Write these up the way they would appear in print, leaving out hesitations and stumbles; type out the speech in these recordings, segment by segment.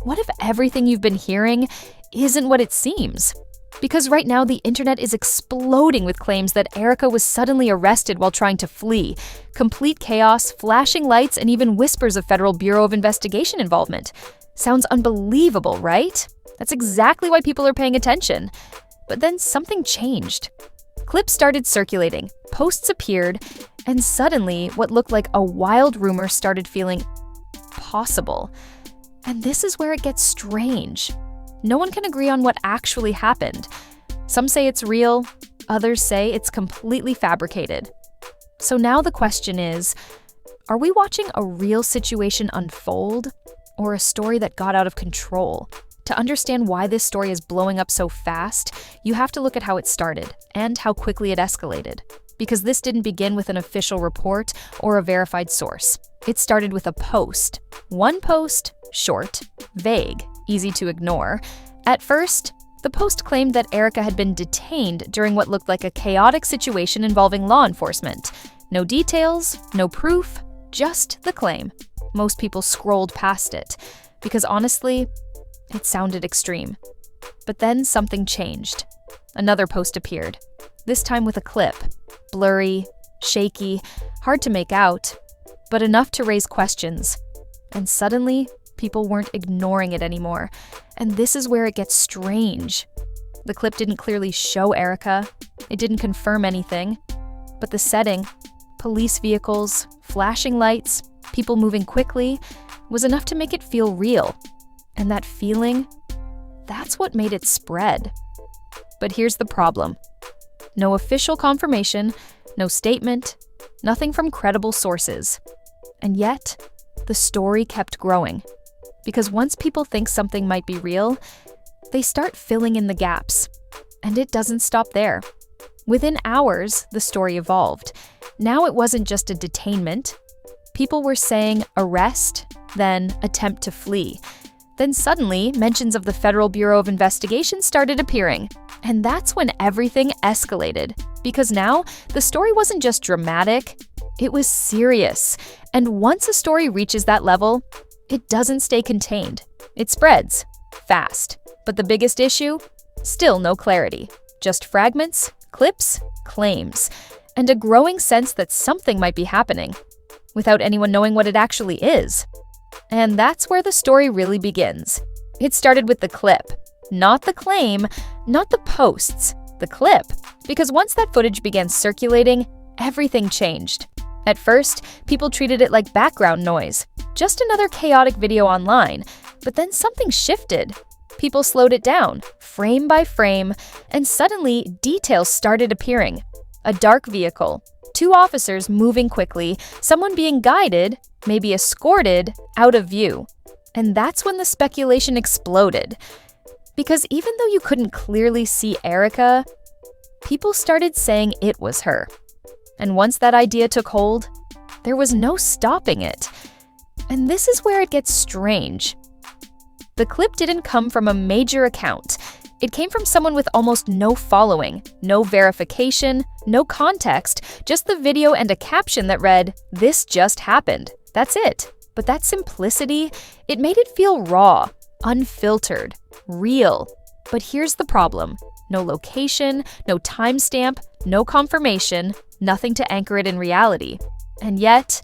What if everything you've been hearing isn't what it seems? Because right now the internet is exploding with claims that Erika was suddenly arrested while trying to flee. Complete chaos, flashing lights, and even whispers of Federal Bureau of Investigation involvement. Sounds unbelievable, right? That's exactly why people are paying attention. But then something changed. Clips started circulating, posts appeared, and suddenly what looked like a wild rumor started feeling possible. And this is where it gets strange. No one can agree on what actually happened. Some say it's real, others say it's completely fabricated. So now the question is, are we watching a real situation unfold, or a story that got out of control? To understand why this story is blowing up so fast, you have to look at how it started and how quickly it escalated. Because this didn't begin with an official report or a verified source. It started with a post. One post, short, vague, easy to ignore. At first, the post claimed that Erika had been detained during what looked like a chaotic situation involving law enforcement. No details, no proof, just the claim. Most people scrolled past it, because honestly, it sounded extreme. But then something changed. Another post appeared, this time with a clip. Blurry, shaky, hard to make out, but enough to raise questions. And suddenly, people weren't ignoring it anymore. And this is where it gets strange. The clip didn't clearly show Erika. It didn't confirm anything. But the setting, police vehicles, flashing lights, people moving quickly, was enough to make it feel real. And that feeling, that's what made it spread. But here's the problem. No official confirmation, no statement, nothing from credible sources. And yet, the story kept growing. Because once people think something might be real, they start filling in the gaps. And it doesn't stop there. Within hours, the story evolved. Now it wasn't just a detainment. People were saying arrest, then attempt to flee. Then suddenly, mentions of the Federal Bureau of Investigation started appearing. And that's when everything escalated. Because now, the story wasn't just dramatic, it was serious. And once a story reaches that level, it doesn't stay contained. It spreads. Fast. But the biggest issue? Still no clarity. Just fragments, clips, claims, and a growing sense that something might be happening, without anyone knowing what it actually is. And that's where the story really begins. It started with the clip. Not the claim, not the posts, the clip. Because once that footage began circulating, everything changed. At first, people treated it like background noise, just another chaotic video online. But then something shifted. People slowed it down, frame by frame, and suddenly details started appearing. A dark vehicle, 2 officers moving quickly, someone being guided, maybe escorted, out of view. And that's when the speculation exploded. Because even though you couldn't clearly see Erika, people started saying it was her. And once that idea took hold, there was no stopping it. And this is where it gets strange. The clip didn't come from a major account. It came from someone with almost no following, no verification, no context, just the video and a caption that read, "This just happened." That's it. But that simplicity, it made it feel raw, unfiltered, real. But here's the problem. No location, no timestamp, no confirmation, nothing to anchor it in reality. And yet,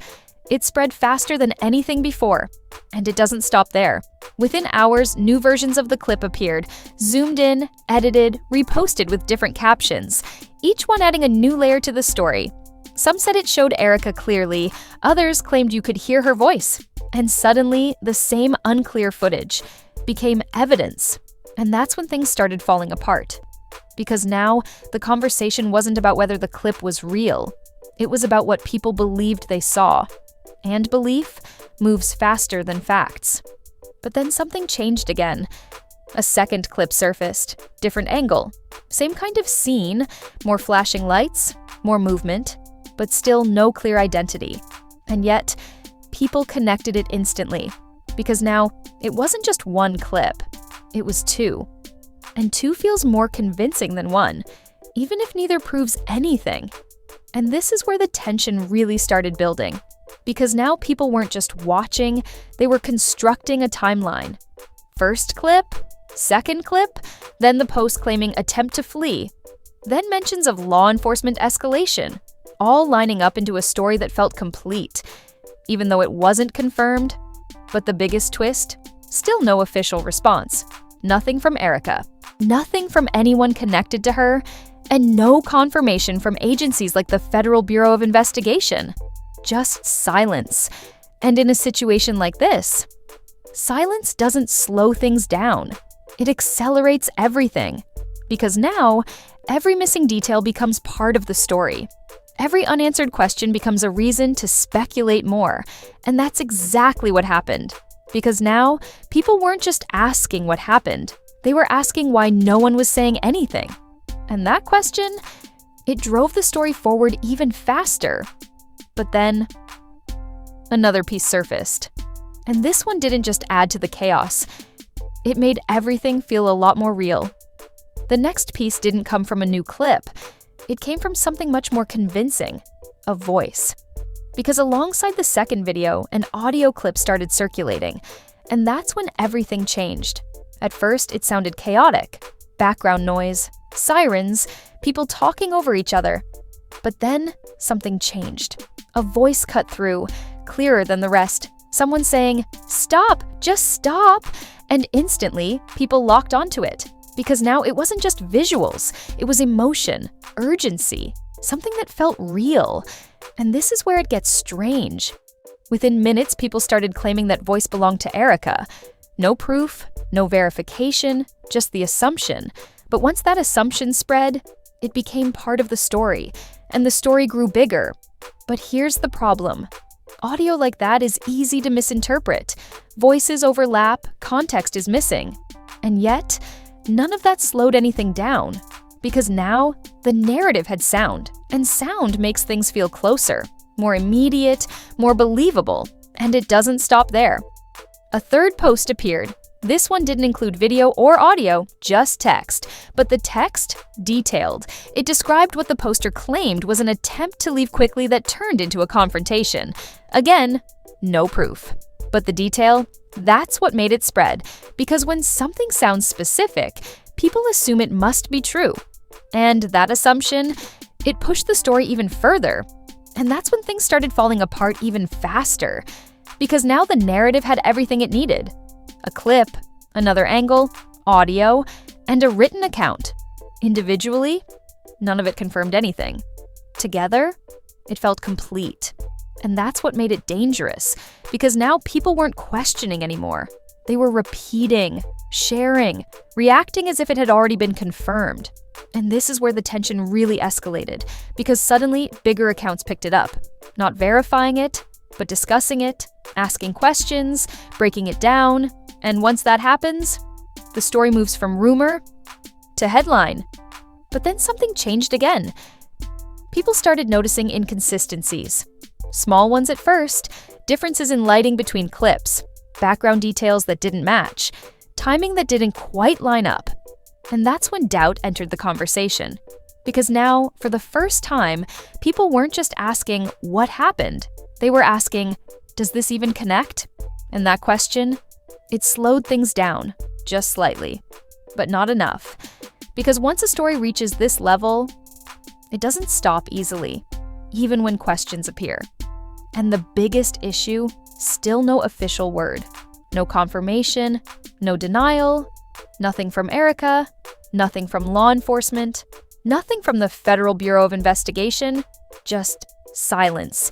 it spread faster than anything before. And it doesn't stop there. Within hours, new versions of the clip appeared, zoomed in, edited, reposted with different captions, each one adding a new layer to the story. Some said it showed Erika clearly, others claimed you could hear her voice. And suddenly, the same unclear footage became evidence. And that's when things started falling apart. Because now, the conversation wasn't about whether the clip was real. It was about what people believed they saw. And belief moves faster than facts. But then something changed again. A second clip surfaced, different angle. Same kind of scene, more flashing lights, more movement, but still no clear identity. And yet, people connected it instantly. Because now, it wasn't just one clip, it was 2. And 2 feels more convincing than 1, even if neither proves anything. And this is where the tension really started building. Because now people weren't just watching, they were constructing a timeline. first clip, second clip, then the post claiming attempt to flee, then mentions of law enforcement escalation, all lining up into a story that felt complete, even though it wasn't confirmed. But the biggest twist? Still no official response. Nothing from Erika. Nothing from anyone connected to her, and no confirmation from agencies like the Federal Bureau of Investigation. Just silence. And in a situation like this, silence doesn't slow things down. It accelerates everything. Because now, every missing detail becomes part of the story. Every unanswered question becomes a reason to speculate more. And that's exactly what happened. Because now, people weren't just asking what happened. They were asking why no one was saying anything. And that question, it drove the story forward even faster. But then, another piece surfaced. And this one didn't just add to the chaos. It made everything feel a lot more real. The next piece didn't come from a new clip. It came from something much more convincing, a voice. Because alongside the second video, an audio clip started circulating. And that's when everything changed. At first, it sounded chaotic. Background noise, sirens, people talking over each other. But then, something changed. A voice cut through, clearer than the rest. Someone saying, "Stop! Just stop!" And instantly, people locked onto it. Because now it wasn't just visuals, it was emotion, urgency, something that felt real. And this is where it gets strange. Within minutes, people started claiming that voice belonged to Erika. No proof, no verification, just the assumption. But once that assumption spread, it became part of the story, and the story grew bigger. But here's the problem. Audio like that is easy to misinterpret. Voices overlap, context is missing. And yet, none of that slowed anything down. Because now, the narrative had sound, and sound makes things feel closer, more immediate, more believable, and it doesn't stop there. A third post appeared. This one didn't include video or audio, just text. But the text? Detailed. It described what the poster claimed was an attempt to leave quickly that turned into a confrontation. Again, no proof. But the detail? That's what made it spread. Because when something sounds specific, people assume it must be true. And that assumption, it pushed the story even further. And that's when things started falling apart even faster. Because now the narrative had everything it needed. A clip, another angle, audio, and a written account. Individually, none of it confirmed anything. Together, it felt complete. And that's what made it dangerous, because now people weren't questioning anymore. They were repeating, sharing, reacting as if it had already been confirmed. And this is where the tension really escalated, because suddenly bigger accounts picked it up, not verifying it, but discussing it, asking questions, breaking it down. And once that happens, the story moves from rumor to headline. But then something changed again. People started noticing inconsistencies. Small ones at first, differences in lighting between clips, background details that didn't match, timing that didn't quite line up. And that's when doubt entered the conversation. Because now, for the first time, people weren't just asking what happened. They were asking, does this even connect? And that question, it slowed things down, just slightly, but not enough. Because once a story reaches this level, it doesn't stop easily, even when questions appear. And the biggest issue, still no official word. No confirmation, no denial, nothing from Erika, nothing from law enforcement, nothing from the Federal Bureau of Investigation, just silence.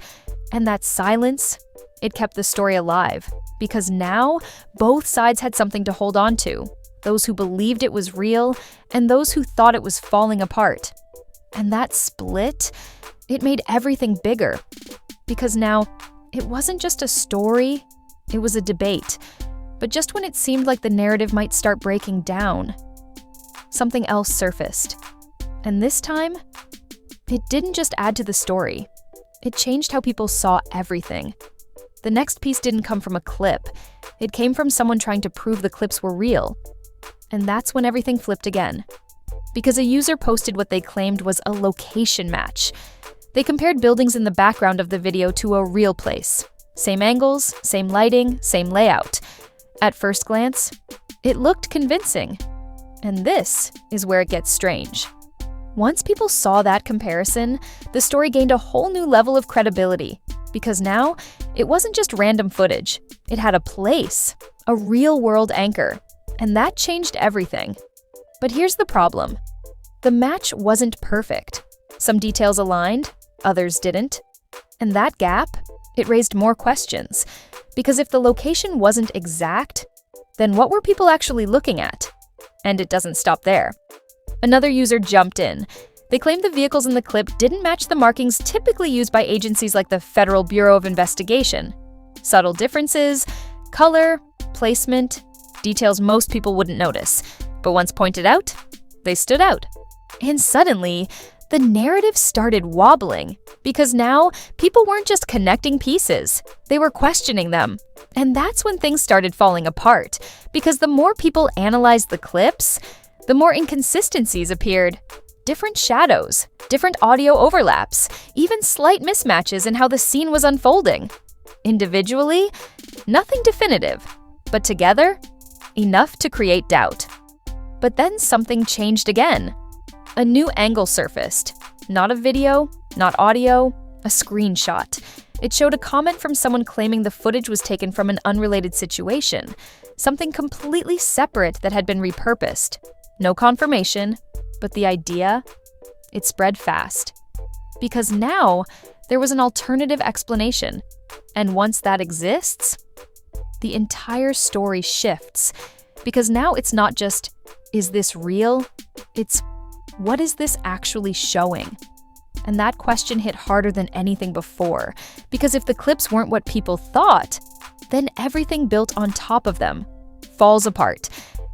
And that silence, it kept the story alive. Because now, both sides had something to hold on to. Those who believed it was real, and those who thought it was falling apart. And that split, it made everything bigger. Because now, it wasn't just a story, it was a debate. But just when it seemed like the narrative might start breaking down, something else surfaced. And this time, it didn't just add to the story. It changed how people saw everything. The next piece didn't come from a clip. It came from someone trying to prove the clips were real. And that's when everything flipped again. Because a user posted what they claimed was a location match. They compared buildings in the background of the video to a real place. Same angles, same lighting, same layout. At first glance, It looked convincing. And this is where it gets strange. Once people saw that comparison, the story gained a whole new level of credibility, because now it wasn't just random footage. It had a place, a real-world anchor, and that changed everything. But here's the problem. The match wasn't perfect. Some details aligned, others didn't. And that gap, it raised more questions, because if the location wasn't exact, then what were people actually looking at? And it doesn't stop there. Another user jumped in. They claimed the vehicles in the clip didn't match the markings typically used by agencies like the Federal Bureau of Investigation. Subtle differences, color, placement, details most people wouldn't notice. But once pointed out, they stood out. And suddenly, the narrative started wobbling, because now people weren't just connecting pieces, they were questioning them. And that's when things started falling apart, because the more people analyzed the clips, the more inconsistencies appeared. Different shadows, different audio overlaps, even slight mismatches in how the scene was unfolding. Individually, nothing definitive, but together, enough to create doubt. But then something changed again. A new angle surfaced. Not a video, not audio, a screenshot. It showed a comment from someone claiming the footage was taken from an unrelated situation, something completely separate that had been repurposed. No confirmation, but the idea, it spread fast. Because now, there was an alternative explanation. And once that exists, the entire story shifts. Because now it's not just, is this real? It's, what is this actually showing? And that question hit harder than anything before, because if the clips weren't what people thought, then everything built on top of them falls apart.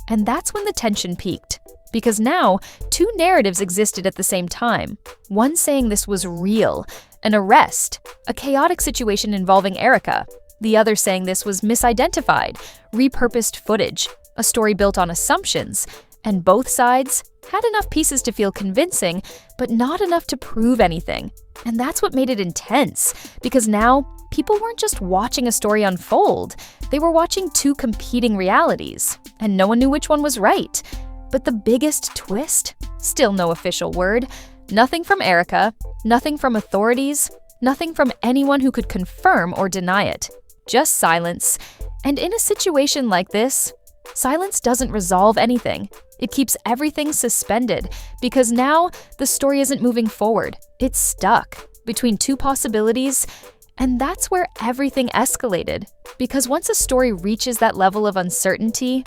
And that's when the tension peaked, because now two narratives existed at the same time. One saying this was real, an arrest, a chaotic situation involving Erika. The other saying this was misidentified, repurposed footage, a story built on assumptions. And both sides had enough pieces to feel convincing, but not enough to prove anything. And that's what made it intense, because now people weren't just watching a story unfold, they were watching two competing realities, and no one knew which one was right. But the biggest twist? Still no official word. Nothing from Erika, nothing from authorities, nothing from anyone who could confirm or deny it. Just silence. And in a situation like this, silence doesn't resolve anything. It keeps everything suspended, because now the story isn't moving forward. It's stuck between two possibilities, and that's where everything escalated. Because once a story reaches that level of uncertainty,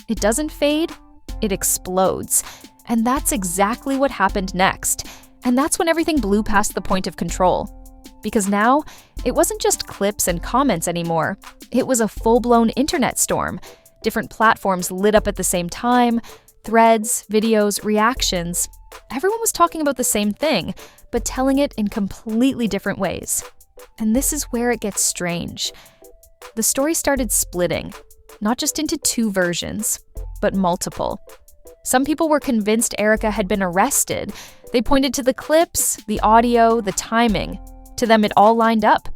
it doesn't fade, it explodes. And that's exactly what happened next. And that's when everything blew past the point of control. Because now, it wasn't just clips and comments anymore. It was a full-blown internet storm. Different platforms lit up at the same time, threads, videos, reactions. Everyone was talking about the same thing, but telling it in completely different ways. And this is where it gets strange. The story started splitting, not just into two versions, but multiple. Some people were convinced Erika had been arrested. They pointed to the clips, the audio, the timing. To them, it all lined up.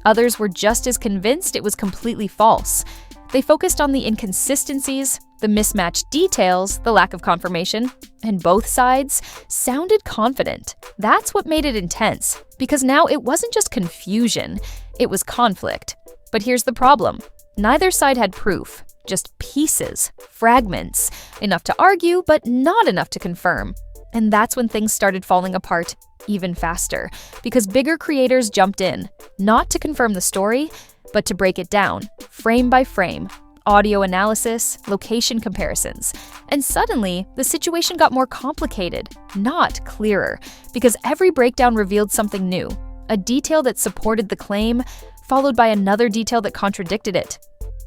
Others were just as convinced it was completely false. They focused on the inconsistencies, the mismatched details, the lack of confirmation, and both sides sounded confident. That's what made it intense, because now it wasn't just confusion, it was conflict. But here's the problem. Neither side had proof, just pieces, fragments, enough to argue, but not enough to confirm. And that's when things started falling apart even faster, because bigger creators jumped in, not to confirm the story, but to break it down, frame by frame, audio analysis, location comparisons. And suddenly, the situation got more complicated, not clearer, because every breakdown revealed something new, a detail that supported the claim, followed by another detail that contradicted it.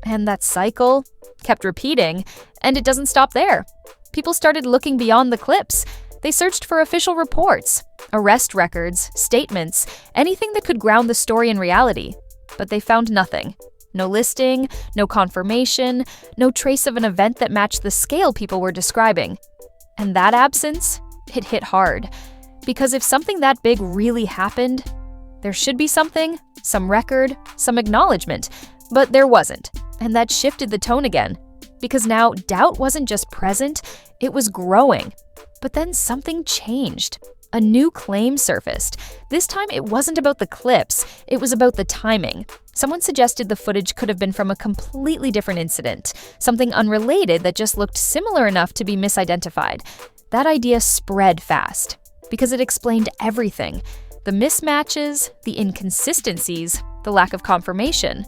And that cycle kept repeating, and it doesn't stop there. People started looking beyond the clips. They searched for official reports, arrest records, statements, anything that could ground the story in reality. But they found nothing. No listing, no confirmation, no trace of an event that matched the scale people were describing. And that absence, it hit hard. Because if something that big really happened, there should be something, some record, some acknowledgement, but there wasn't. And that shifted the tone again. Because now doubt wasn't just present, it was growing. But then something changed. A new claim surfaced. This time it wasn't about the clips, it was about the timing. Someone suggested the footage could have been from a completely different incident, something unrelated that just looked similar enough to be misidentified. That idea spread fast, because it explained everything. The mismatches, the inconsistencies, the lack of confirmation.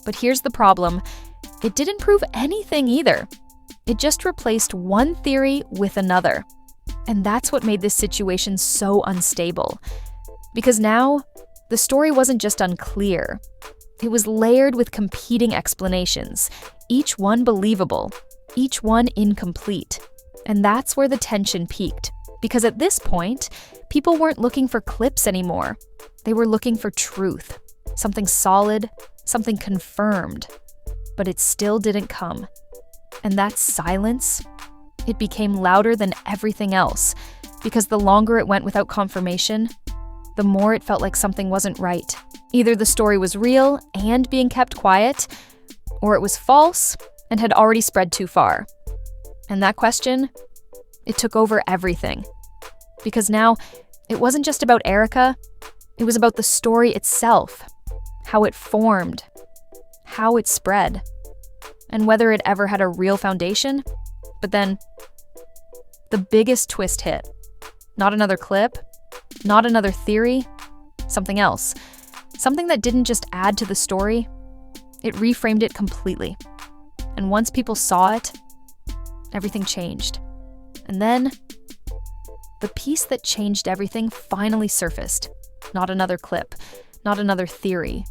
But here's the problem. It didn't prove anything either. It just replaced one theory with another. And that's what made this situation so unstable. Because now, the story wasn't just unclear. It was layered with competing explanations, each one believable, each one incomplete. And that's where the tension peaked. Because at this point, people weren't looking for clips anymore. They were looking for truth, something solid, something confirmed. But it still didn't come. And that silence, it became louder than everything else, because the longer it went without confirmation, the more it felt like something wasn't right. Either the story was real and being kept quiet, or it was false and had already spread too far. And that question, it took over everything. Because now, it wasn't just about Erika, it was about the story itself, how it formed, how it spread, and whether it ever had a real foundation. But then, the biggest twist hit. Not another clip, not another theory, something else. Something that didn't just add to the story, it reframed it completely. And once people saw it, everything changed. And then, the piece that changed everything finally surfaced. Not another clip, not another theory.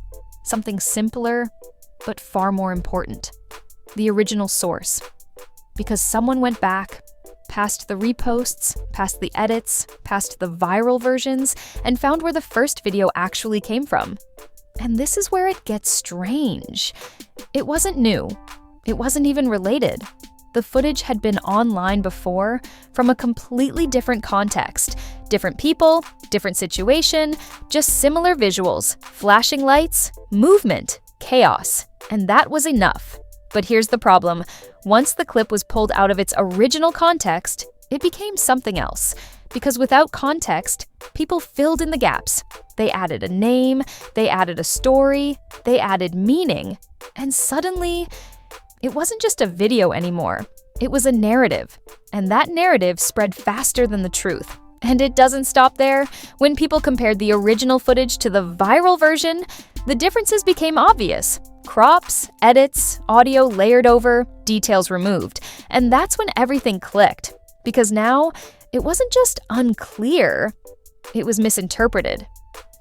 Something simpler, but far more important. The original source. Because someone went back, past the reposts, past the edits, past the viral versions, and found where the first video actually came from. And this is where it gets strange. It wasn't new. It wasn't even related. The footage had been online before from a completely different context. Different people, different situation, just similar visuals, flashing lights, movement, chaos. And that was enough. But here's the problem. Once the clip was pulled out of its original context, it became something else. Because without context, people filled in the gaps. They added a name, they added a story, they added meaning. And suddenly, it wasn't just a video anymore. It was a narrative. And that narrative spread faster than the truth. And it doesn't stop there. When people compared the original footage to the viral version, the differences became obvious. Crops, edits, audio layered over, details removed. And that's when everything clicked. Because now, it wasn't just unclear, it was misinterpreted.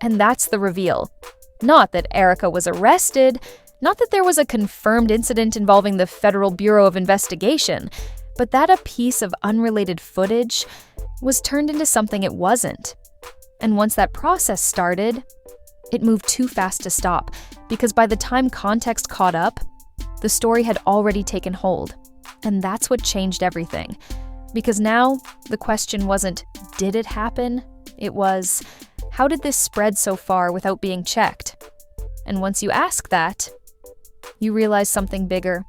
And that's the reveal. Not that Erika was arrested, not that there was a confirmed incident involving the Federal Bureau of Investigation, but that a piece of unrelated footage was turned into something it wasn't. And once that process started, it moved too fast to stop, because by the time context caught up, the story had already taken hold. And that's what changed everything. Because now, the question wasn't, did it happen? It was, how did this spread so far without being checked? And once you ask that, you realize something bigger.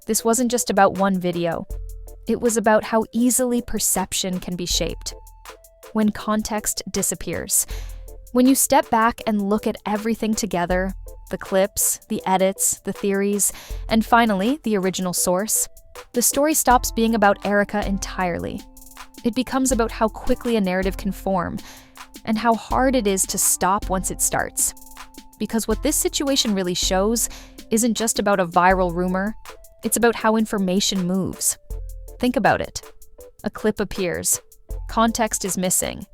This wasn't just about one video. It was about how easily perception can be shaped. When context disappears. When you step back and look at everything together, the clips, the edits, the theories, and finally, the original source, the story stops being about Erika entirely. It becomes about how quickly a narrative can form, and how hard it is to stop once it starts. Because what this situation really shows isn't just about a viral rumor, it's about how information moves. Think about it. A clip appears, context is missing,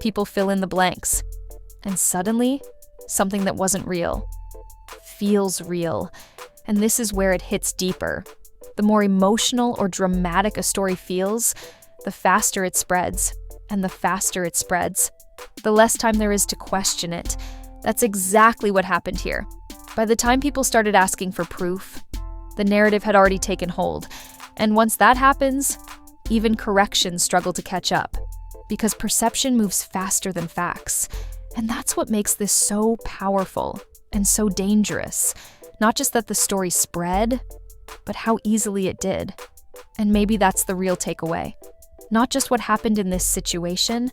people fill in the blanks, and suddenly, something that wasn't real feels real. And this is where it hits deeper. The more emotional or dramatic a story feels, the faster it spreads. And the faster it spreads, the less time there is to question it. That's exactly what happened here. By the time people started asking for proof, the narrative had already taken hold. And once that happens, even corrections struggle to catch up. Because perception moves faster than facts. And that's what makes this so powerful and so dangerous. Not just that the story spread, but how easily it did. And maybe that's the real takeaway. Not just what happened in this situation,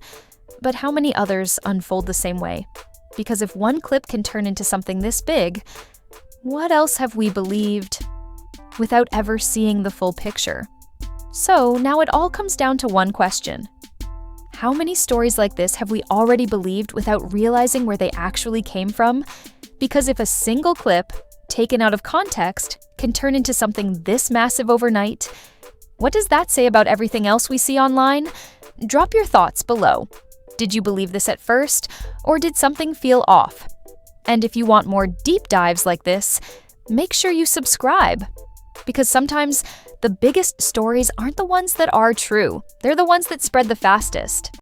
but how many others unfold the same way. Because if one clip can turn into something this big, what else have we believed without ever seeing the full picture? So now it all comes down to one question. How many stories like this have we already believed without realizing where they actually came from? Because if a single clip, taken out of context, can turn into something this massive overnight, what does that say about everything else we see online? Drop your thoughts below. Did you believe this at first, or did something feel off? And if you want more deep dives like this, make sure you subscribe. Because sometimes the biggest stories aren't the ones that are true. They're the ones that spread the fastest.